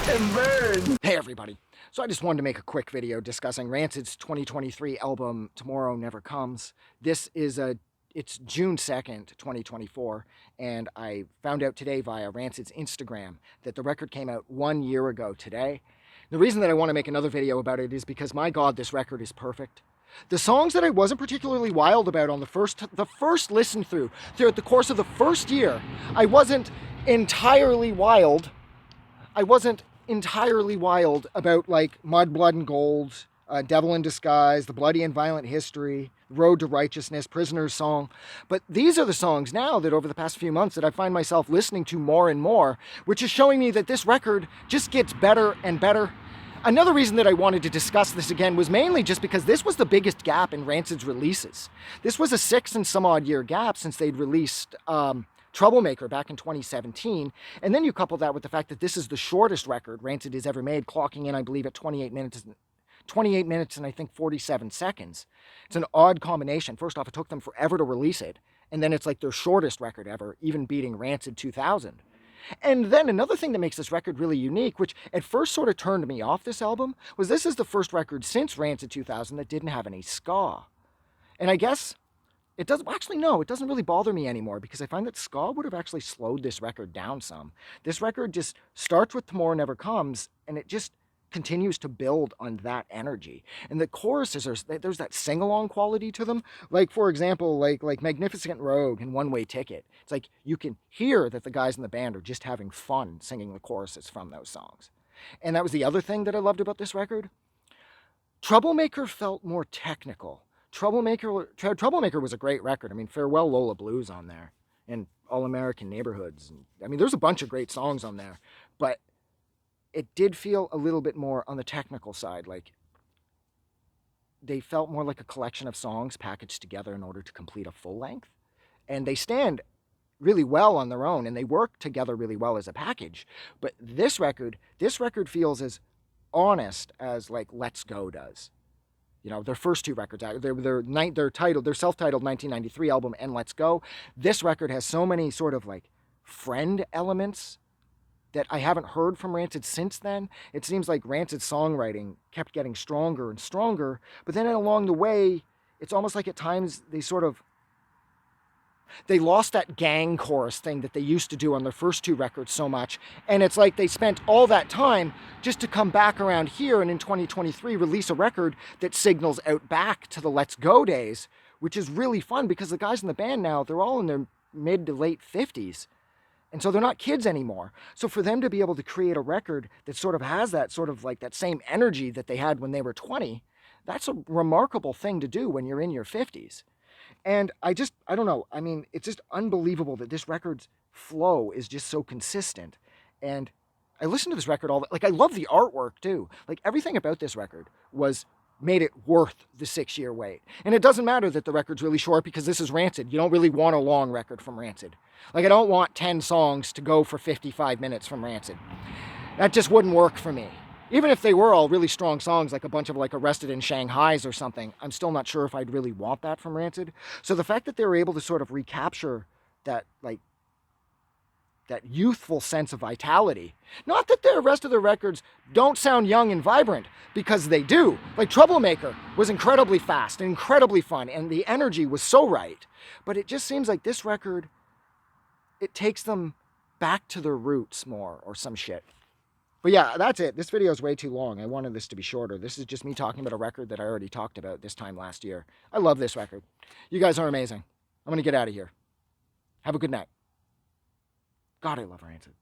and burn. Hey everybody. So I just wanted to make a quick video discussing Rancid's 2023 album Tomorrow Never Comes. It's June 2nd, 2024, and I found out today via Rancid's Instagram that the record came out 1 year ago today. The reason that I want to make another video about it is because, my God, this record is perfect. The songs that I wasn't particularly wild about on the first listen through throughout the course of the first year, I wasn't entirely wild about, like, Mud, Blood, and Gold, Devil in Disguise, The Bloody and Violent History, Road to Righteousness, Prisoner's Song. But these are the songs now that over the past few months that I find myself listening to more and more, which is showing me that this record just gets better and better. Another reason that I wanted to discuss this again was mainly just because this was the biggest gap in Rancid's releases. This was a 6 and some odd year gap since they'd released Troublemaker back in 2017. And then you couple that with the fact that this is the shortest record Rancid has ever made, clocking in, I believe, at 28 minutes and I think 47 seconds. It's an odd combination. First off, it took them forever to release it. And then it's like their shortest record ever, even beating Rancid 2000. And then another thing that makes this record really unique, which at first sort of turned me off this album, was this is the first record since Rancid 2000 that didn't have any ska. And I guess it doesn't, actually no, it doesn't really bother me anymore because I find that ska would have actually slowed this record down some. This record just starts with Tomorrow Never Comes, and it just continues to build on that energy. And the choruses, there's that sing-along quality to them. Like, for example, like Magnificent Rogue and One Way Ticket. It's like you can hear that the guys in the band are just having fun singing the choruses from those songs. And that was the other thing that I loved about this record. Troublemaker felt more technical. Troublemaker was a great record. I mean, Farewell Lola Blues on there, and All American Neighborhoods. And, I mean, there's a bunch of great songs on there, but it did feel a little bit more on the technical side. Like, they felt more like a collection of songs packaged together in order to complete a full length. And they stand really well on their own, and they work together really well as a package. But this record feels as honest as, like, Let's Go does. You know, their first two records, their self-titled 1993 album and Let's Go. This record has so many sort of, like, friend elements that I haven't heard from Rancid since then. It seems like Rancid's songwriting kept getting stronger and stronger, but then along the way, it's almost like at times they lost that gang chorus thing that they used to do on their first two records so much, and it's like they spent all that time just to come back around here and in 2023 release a record that signals out back to the Let's Go days, which is really fun because the guys in the band now, they're all in their mid to late 50s. And so they're not kids anymore. So for them to be able to create a record that sort of has that sort of like that same energy that they had when they were 20, that's a remarkable thing to do when you're in your 50s. And I don't know. I mean, it's just unbelievable that this record's flow is just so consistent. And I listen to this record I love the artwork too. Like, everything about this record made it worth the 6-year wait. And it doesn't matter that the record's really short because this is Rancid. You don't really want a long record from Rancid. Like, I don't want 10 songs to go for 55 minutes from Rancid. That just wouldn't work for me. Even if they were all really strong songs, like a bunch of like Arrested in Shanghai's or something, I'm still not sure if I'd really want that from Rancid. So the fact that they were able to sort of recapture that, like, that youthful sense of vitality. Not that the rest of the records don't sound young and vibrant, because they do. Like, Troublemaker was incredibly fast and incredibly fun, and the energy was so right. But it just seems like this record, it takes them back to their roots more or some shit. But yeah, that's it. This video is way too long. I wanted this to be shorter. This is just me talking about a record that I already talked about this time last year. I love this record. You guys are amazing. I'm going to get out of here. Have a good night. God, I love Rancid.